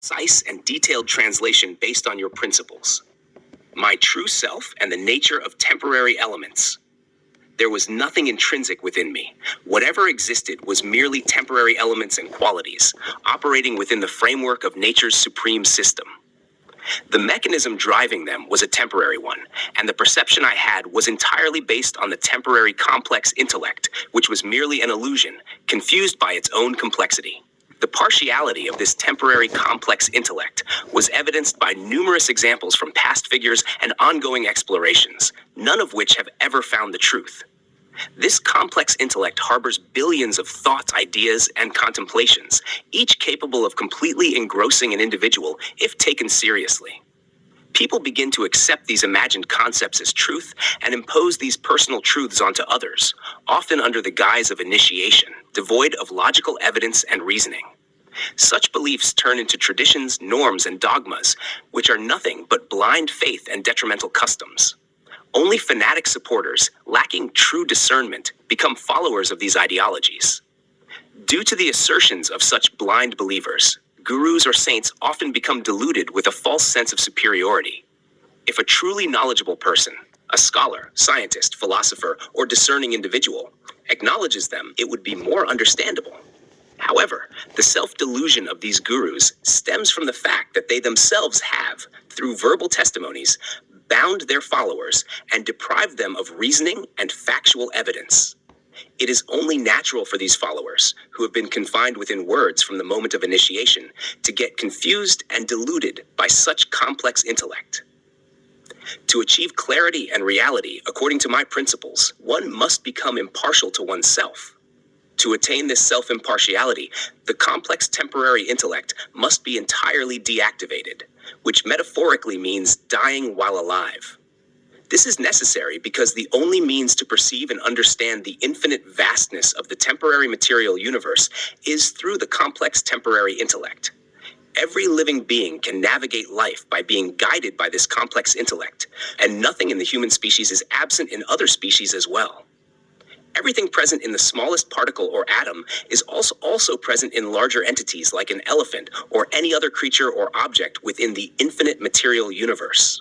Precise and detailed translation based on your principles. My true self and the nature of temporary elements. There was nothing intrinsic within me. Whatever existed was merely temporary elements and qualities, operating within the framework of nature's supreme system. The mechanism driving them was a temporary one, and the perception I had was entirely based on the temporary complex intellect, which was merely an illusion, confused by its own complexity. The partiality of this temporary complex intellect was evidenced by numerous examples from past figures and ongoing explorations, none of which have ever found the truth. This complex intellect harbors billions of thoughts, ideas, and contemplations, each capable of completely engrossing an individual if taken seriously. People begin to accept these imagined concepts as truth and impose these personal truths onto others, often under the guise of initiation, devoid of logical evidence and reasoning. Such beliefs turn into traditions, norms, and dogmas, which are nothing but blind faith and detrimental customs. Only fanatic supporters, lacking true discernment, become followers of these ideologies. Due to the assertions of such blind believers, gurus or saints often become deluded with a false sense of superiority. If a truly knowledgeable person, a scholar, scientist, philosopher, or discerning individual, acknowledges them, it would be more understandable. However, the self-delusion of these gurus stems from the fact that they themselves have, through verbal testimonies, bound their followers and deprived them of reasoning and factual evidence. It is only natural for these followers, who have been confined within words from the moment of initiation, to get confused and deluded by such complex intellect. To achieve clarity and reality according to my principles, one must become impartial to oneself. To attain this self-impartiality, the complex temporary intellect must be entirely deactivated, which metaphorically means dying while alive. This is necessary because the only means to perceive and understand the infinite vastness of the temporary material universe is through the complex temporary intellect. Every living being can navigate life by being guided by this complex intellect, and nothing in the human species is absent in other species as well. Everything present in the smallest particle or atom is also present in larger entities like an elephant or any other creature or object within the infinite material universe.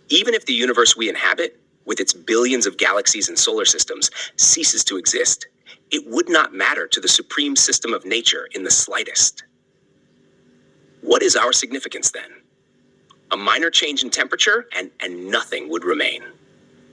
Even if the universe we inhabit, with its billions of galaxies and solar systems, ceases to exist, it would not matter to the supreme system of nature in the slightest. What is our significance then? A minor change in temperature and nothing would remain.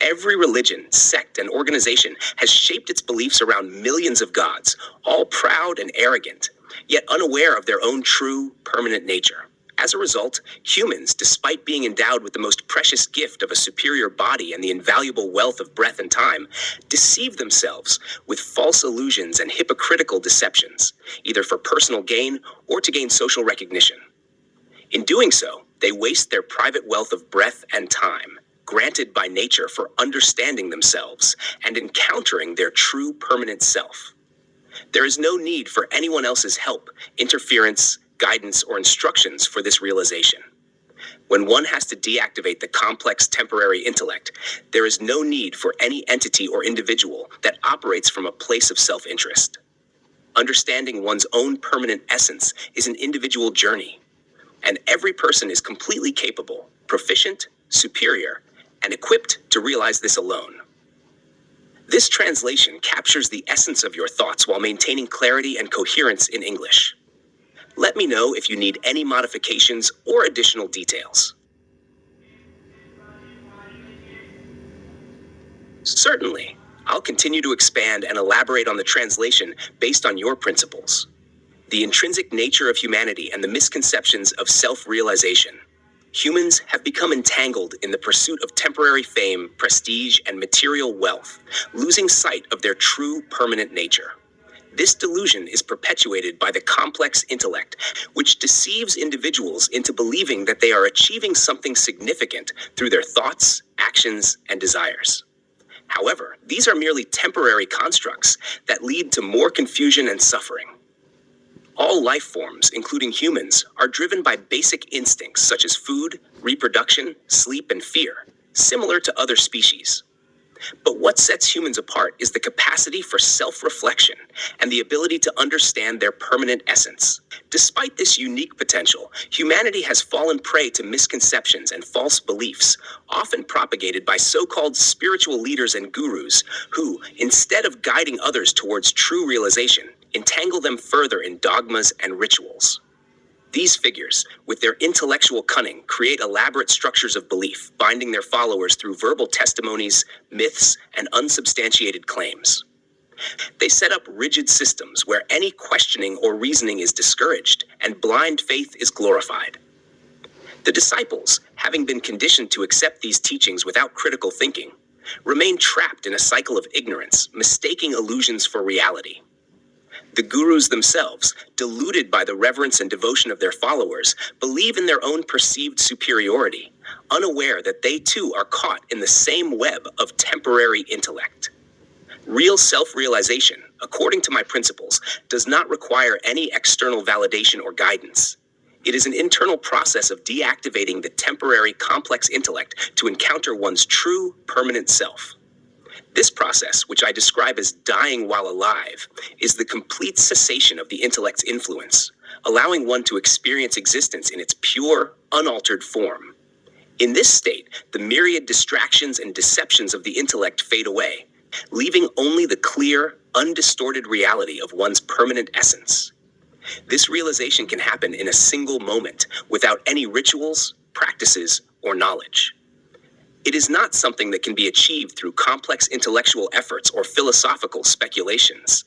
Every religion, sect, and organization has shaped its beliefs around millions of gods, all proud and arrogant, yet unaware of their own true, permanent nature. As a result, humans, despite being endowed with the most precious gift of a superior body and the invaluable wealth of breath and time, deceive themselves with false illusions and hypocritical deceptions, either for personal gain or to gain social recognition. In doing so, they waste their private wealth of breath and time, granted by nature for understanding themselves and encountering their true permanent self. There is no need for anyone else's help, interference, guidance, or instructions for this realization. When one has to deactivate the complex temporary intellect, there is no need for any entity or individual that operates from a place of self-interest. Understanding one's own permanent essence is an individual journey, and every person is completely capable, proficient, superior, and equipped to realize this alone. This translation captures the essence of your thoughts while maintaining clarity and coherence in English. Let me know if you need any modifications or additional details. Certainly, I'll continue to expand and elaborate on the translation based on your principles. The intrinsic nature of humanity and the misconceptions of self-realization. Humans have become entangled in the pursuit of temporary fame, prestige, and material wealth, losing sight of their true permanent nature. This delusion is perpetuated by the complex intellect, which deceives individuals into believing that they are achieving something significant through their thoughts, actions, and desires. However, these are merely temporary constructs that lead to more confusion and suffering. All life forms, including humans, are driven by basic instincts such as food, reproduction, sleep, and fear, similar to other species. But what sets humans apart is the capacity for self-reflection and the ability to understand their permanent essence. Despite this unique potential, humanity has fallen prey to misconceptions and false beliefs, often propagated by so-called spiritual leaders and gurus who, instead of guiding others towards true realization, entangle them further in dogmas and rituals. These figures, with their intellectual cunning, create elaborate structures of belief, binding their followers through verbal testimonies, myths, and unsubstantiated claims. They set up rigid systems where any questioning or reasoning is discouraged and blind faith is glorified. The disciples, having been conditioned to accept these teachings without critical thinking, remain trapped in a cycle of ignorance, mistaking illusions for reality. The gurus themselves, deluded by the reverence and devotion of their followers, believe in their own perceived superiority, unaware that they too are caught in the same web of temporary intellect. Real self-realization, according to my principles, does not require any external validation or guidance. It is an internal process of deactivating the temporary complex intellect to encounter one's true, permanent self. This process, which I describe as dying while alive, is the complete cessation of the intellect's influence, allowing one to experience existence in its pure, unaltered form. In this state, the myriad distractions and deceptions of the intellect fade away, leaving only the clear, undistorted reality of one's permanent essence. This realization can happen in a single moment, without any rituals, practices, or knowledge. It is not something that can be achieved through complex intellectual efforts or philosophical speculations,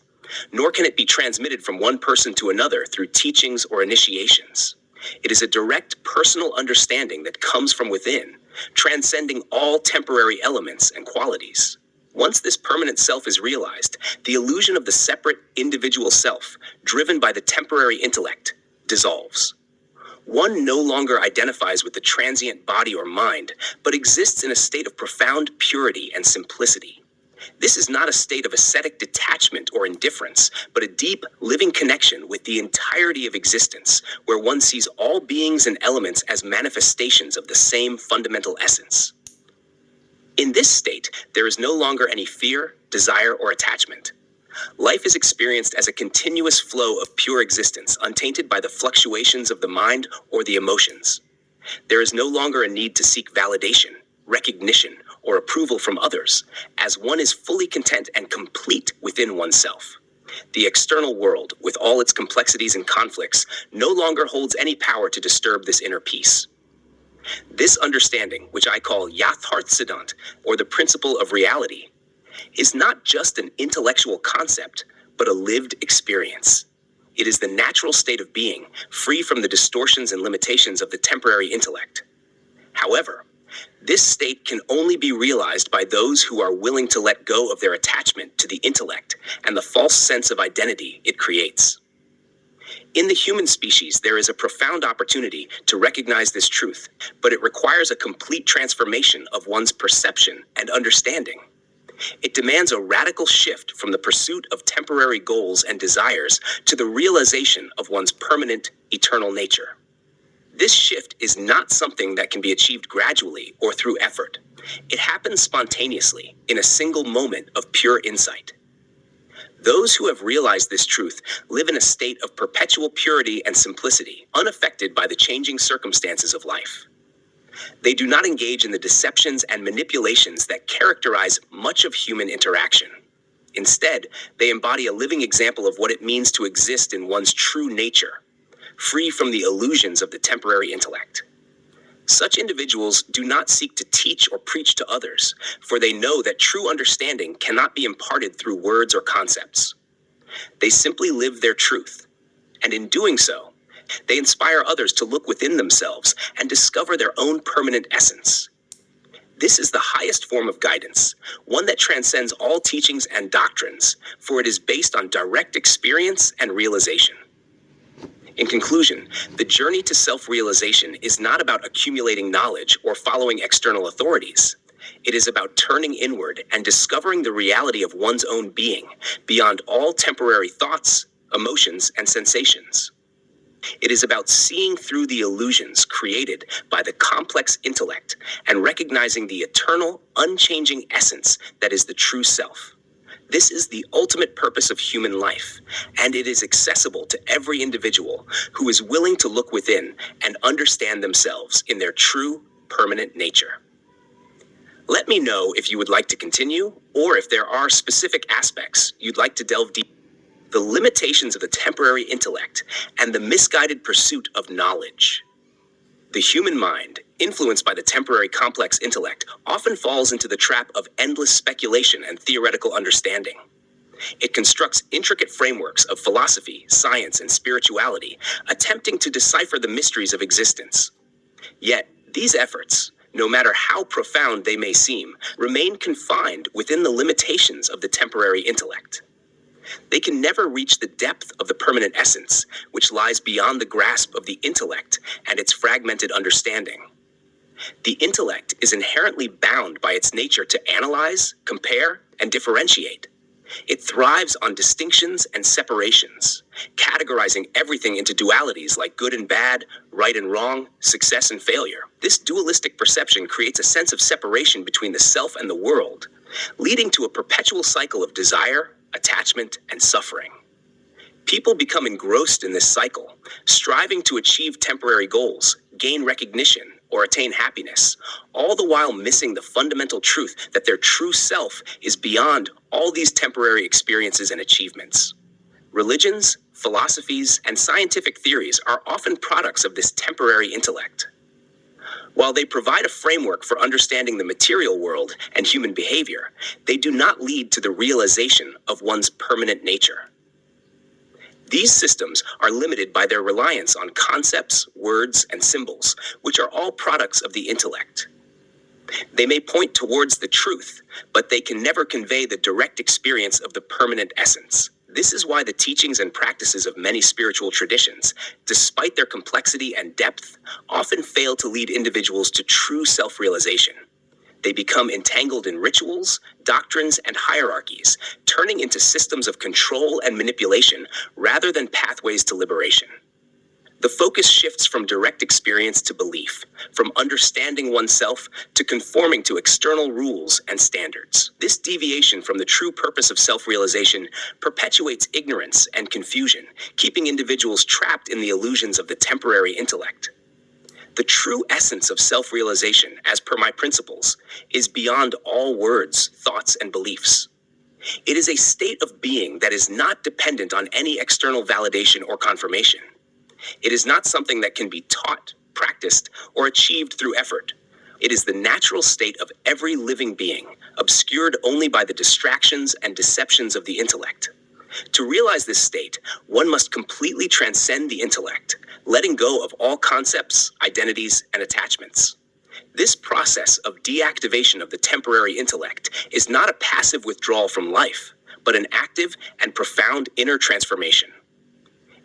nor can it be transmitted from one person to another through teachings or initiations. It is a direct personal understanding that comes from within, transcending all temporary elements and qualities. Once this permanent self is realized, the illusion of the separate individual self, driven by the temporary intellect, dissolves. One no longer identifies with the transient body or mind, but exists in a state of profound purity and simplicity. This is not a state of ascetic detachment or indifference, but a deep, living connection with the entirety of existence, where one sees all beings and elements as manifestations of the same fundamental essence. In this state, there is no longer any fear, desire, or attachment. Life is experienced as a continuous flow of pure existence, untainted by the fluctuations of the mind or the emotions. There is no longer a need to seek validation, recognition, or approval from others, as one is fully content and complete within oneself. The external world, with all its complexities and conflicts, no longer holds any power to disturb this inner peace. This understanding, which I call Yatharth Siddhant, or the principle of reality, is not just an intellectual concept, but a lived experience. It is the natural state of being, free from the distortions and limitations of the temporary intellect. However, this state can only be realized by those who are willing to let go of their attachment to the intellect and the false sense of identity it creates. In the human species, there is a profound opportunity to recognize this truth, but it requires a complete transformation of one's perception and understanding. It demands a radical shift from the pursuit of temporary goals and desires to the realization of one's permanent, eternal nature. This shift is not something that can be achieved gradually or through effort. It happens spontaneously, in a single moment of pure insight. Those who have realized this truth live in a state of perpetual purity and simplicity, unaffected by the changing circumstances of life. They do not engage in the deceptions and manipulations that characterize much of human interaction. Instead, they embody a living example of what it means to exist in one's true nature, free from the illusions of the temporary intellect. Such individuals do not seek to teach or preach to others, for they know that true understanding cannot be imparted through words or concepts. They simply live their truth, and in doing so, they inspire others to look within themselves and discover their own permanent essence. This is the highest form of guidance, one that transcends all teachings and doctrines, for it is based on direct experience and realization. In conclusion, the journey to self-realization is not about accumulating knowledge or following external authorities. It is about turning inward and discovering the reality of one's own being, beyond all temporary thoughts, emotions, and sensations. It is about seeing through the illusions created by the complex intellect and recognizing the eternal, unchanging essence that is the true self. This is the ultimate purpose of human life, and it is accessible to every individual who is willing to look within and understand themselves in their true, permanent nature. Let me know if you would like to continue, or if there are specific aspects you'd like to delve deep. The limitations of the temporary intellect and the misguided pursuit of knowledge. The human mind, influenced by the temporary complex intellect, often falls into the trap of endless speculation and theoretical understanding. It constructs intricate frameworks of philosophy, science, and spirituality, attempting to decipher the mysteries of existence. Yet, these efforts, no matter how profound they may seem, remain confined within the limitations of the temporary intellect. They can never reach the depth of the permanent essence, which lies beyond the grasp of the intellect and its fragmented understanding. The intellect is inherently bound by its nature to analyze, compare, and differentiate. It thrives on distinctions and separations, categorizing everything into dualities like good and bad, right and wrong, success and failure. This dualistic perception creates a sense of separation between the self and the world, leading to a perpetual cycle of desire, attachment, and suffering. People become engrossed in this cycle, striving to achieve temporary goals, gain recognition, or attain happiness, all the while missing the fundamental truth that their true self is beyond all these temporary experiences and achievements. Religions, philosophies, and scientific theories are often products of this temporary intellect. While they provide a framework for understanding the material world and human behavior, they do not lead to the realization of one's permanent nature. These systems are limited by their reliance on concepts, words, and symbols, which are all products of the intellect. They may point towards the truth, but they can never convey the direct experience of the permanent essence. This is why the teachings and practices of many spiritual traditions, despite their complexity and depth, often fail to lead individuals to true self-realization. They become entangled in rituals, doctrines, and hierarchies, turning into systems of control and manipulation rather than pathways to liberation. The focus shifts from direct experience to belief, from understanding oneself to conforming to external rules and standards. This deviation from the true purpose of self-realization perpetuates ignorance and confusion, keeping individuals trapped in the illusions of the temporary intellect. The true essence of self-realization, as per my principles, is beyond all words, thoughts, and beliefs. It is a state of being that is not dependent on any external validation or confirmation. It is not something that can be taught, practiced, or achieved through effort. It is the natural state of every living being, obscured only by the distractions and deceptions of the intellect. To realize this state, one must completely transcend the intellect, letting go of all concepts, identities, and attachments. This process of deactivation of the temporary intellect is not a passive withdrawal from life, but an active and profound inner transformation.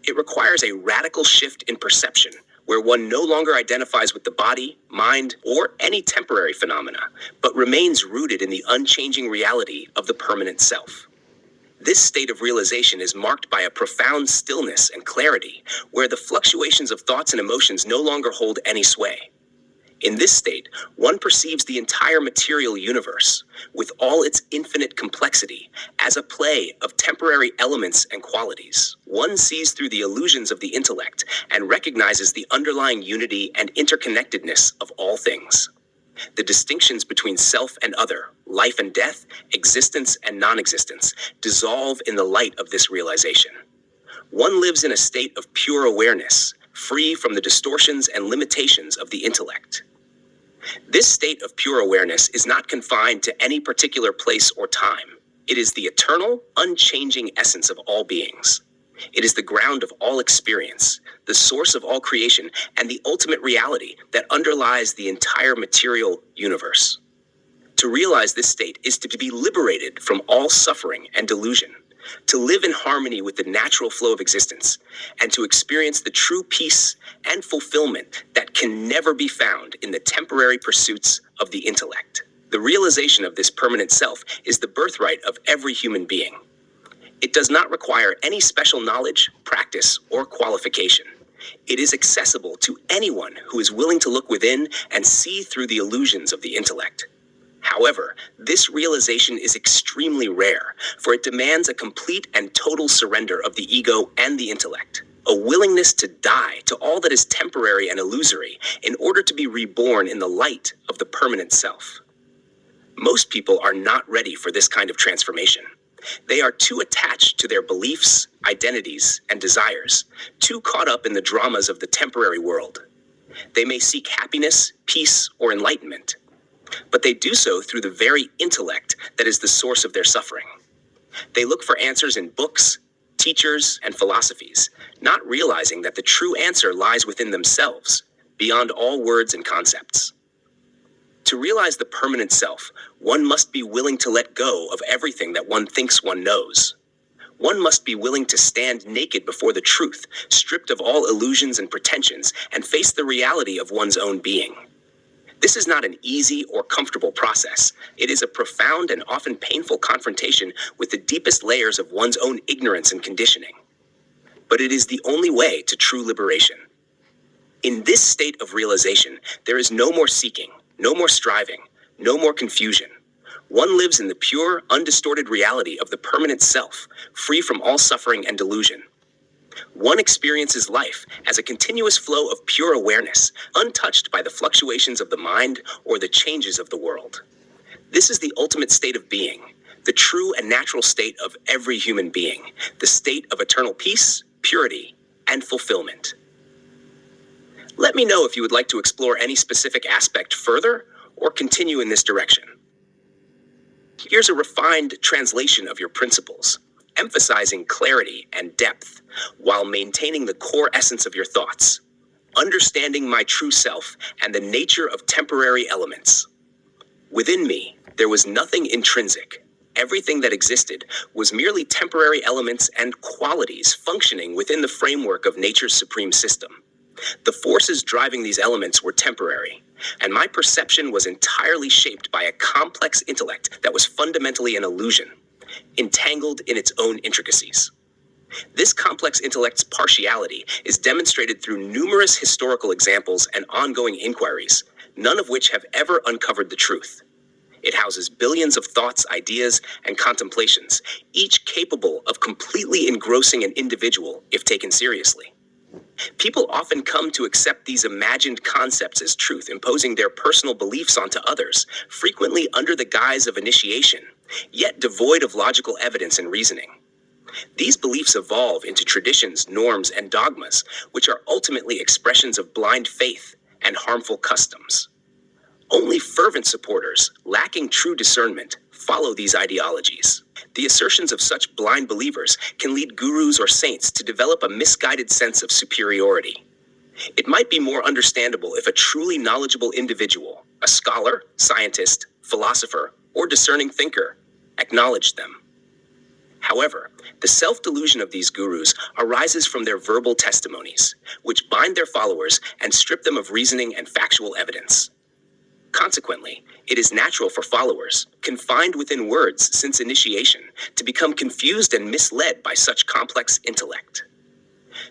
It requires a radical shift in perception, where one no longer identifies with the body, mind, or any temporary phenomena, but remains rooted in the unchanging reality of the permanent self. This state of realization is marked by a profound stillness and clarity, where the fluctuations of thoughts and emotions no longer hold any sway. In this state, one perceives the entire material universe, with all its infinite complexity, as a play of temporary elements and qualities. One sees through the illusions of the intellect and recognizes the underlying unity and interconnectedness of all things. The distinctions between self and other, life and death, existence and non-existence, dissolve in the light of this realization. One lives in a state of pure awareness, free from the distortions and limitations of the intellect. This state of pure awareness is not confined to any particular place or time. It is the eternal, unchanging essence of all beings. It is the ground of all experience, the source of all creation, and the ultimate reality that underlies the entire material universe. To realize this state is to be liberated from all suffering and delusion, to live in harmony with the natural flow of existence, and to experience the true peace and fulfillment that can never be found in the temporary pursuits of the intellect. The realization of this permanent self is the birthright of every human being. It does not require any special knowledge, practice, or qualification. It is accessible to anyone who is willing to look within and see through the illusions of the intellect. However, this realization is extremely rare, for it demands a complete and total surrender of the ego and the intellect, a willingness to die to all that is temporary and illusory in order to be reborn in the light of the permanent self. Most people are not ready for this kind of transformation. They are too attached to their beliefs, identities, and desires, too caught up in the dramas of the temporary world. They may seek happiness, peace, or enlightenment, but they do so through the very intellect that is the source of their suffering. They look for answers in books, teachers, and philosophies, not realizing that the true answer lies within themselves, beyond all words and concepts. To realize the permanent self, one must be willing to let go of everything that one thinks one knows. One must be willing to stand naked before the truth, stripped of all illusions and pretensions, and face the reality of one's own being. This is not an easy or comfortable process. It is a profound and often painful confrontation with the deepest layers of one's own ignorance and conditioning. But it is the only way to true liberation. In this state of realization, there is no more seeking, no more striving, no more confusion. One lives in the pure, undistorted reality of the permanent self, free from all suffering and delusion. One experiences life as a continuous flow of pure awareness, untouched by the fluctuations of the mind or the changes of the world. This is the ultimate state of being, the true and natural state of every human being, the state of eternal peace, purity, and fulfillment. Let me know if you would like to explore any specific aspect further or continue in this direction. Here's a refined translation of your principles, emphasizing clarity and depth while maintaining the core essence of your thoughts. Understanding my true self and the nature of temporary elements. Within me, there was nothing intrinsic. Everything that existed was merely temporary elements and qualities functioning within the framework of nature's supreme system. The forces driving these elements were temporary, and my perception was entirely shaped by a complex intellect that was fundamentally an illusion, entangled in its own intricacies. This complex intellect's partiality is demonstrated through numerous historical examples and ongoing inquiries, none of which have ever uncovered the truth. It houses billions of thoughts, ideas, and contemplations, each capable of completely engrossing an individual if taken seriously. People often come to accept these imagined concepts as truth, imposing their personal beliefs onto others, frequently under the guise of initiation, yet devoid of logical evidence and reasoning. These beliefs evolve into traditions, norms, and dogmas, which are ultimately expressions of blind faith and harmful customs. Only fervent supporters, lacking true discernment, follow these ideologies. The assertions of such blind believers can lead gurus or saints to develop a misguided sense of superiority. It might be more understandable if a truly knowledgeable individual, a scholar, scientist, philosopher, or discerning thinker, acknowledged them. However, the self-delusion of these gurus arises from their verbal testimonies, which bind their followers and strip them of reasoning and factual evidence. Consequently, it is natural for followers, confined within words since initiation, to become confused and misled by such complex intellect.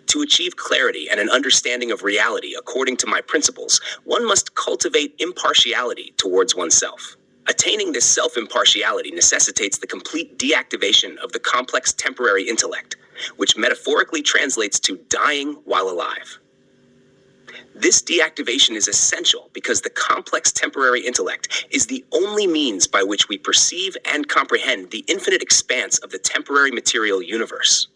To achieve clarity and an understanding of reality according to my principles, one must cultivate impartiality towards oneself. Attaining this self-impartiality necessitates the complete deactivation of the complex temporary intellect, which metaphorically translates to dying while alive. This deactivation is essential because the complex temporary intellect is the only means by which we perceive and comprehend the infinite expanse of the temporary material universe.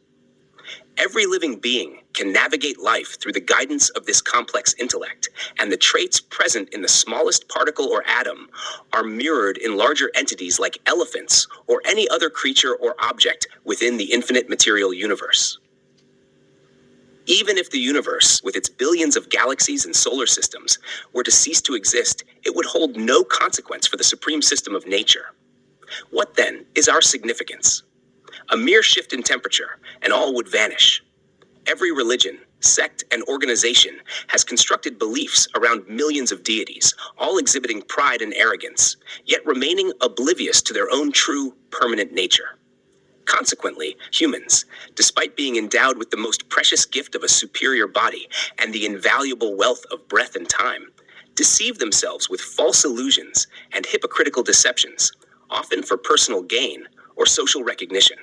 Every living being can navigate life through the guidance of this complex intellect, and the traits present in the smallest particle or atom are mirrored in larger entities like elephants or any other creature or object within the infinite material universe. Even if the universe, with its billions of galaxies and solar systems, were to cease to exist, it would hold no consequence for the supreme system of nature. What then is our significance? A mere shift in temperature, and all would vanish. Every religion, sect, and organization has constructed beliefs around millions of deities, all exhibiting pride and arrogance, yet remaining oblivious to their own true, permanent nature. Consequently, humans, despite being endowed with the most precious gift of a superior body and the invaluable wealth of breath and time, deceive themselves with false illusions and hypocritical deceptions, often for personal gain or social recognition.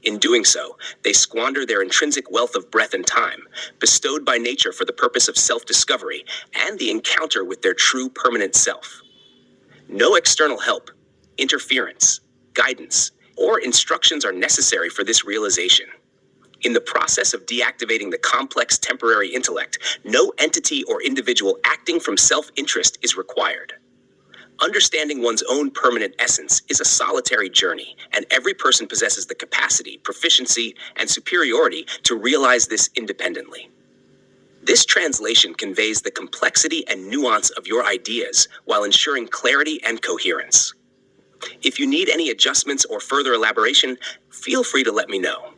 In doing so, they squander their intrinsic wealth of breath and time, bestowed by nature for the purpose of self-discovery and the encounter with their true permanent self. No external help, interference, guidance, or instructions are necessary for this realization. In the process of deactivating the complex temporary intellect, no entity or individual acting from self-interest is required. Understanding one's own permanent essence is a solitary journey, and every person possesses the capacity, proficiency, and superiority to realize this independently. This translation conveys the complexity and nuance of your ideas while ensuring clarity and coherence. If you need any adjustments or further elaboration, feel free to let me know.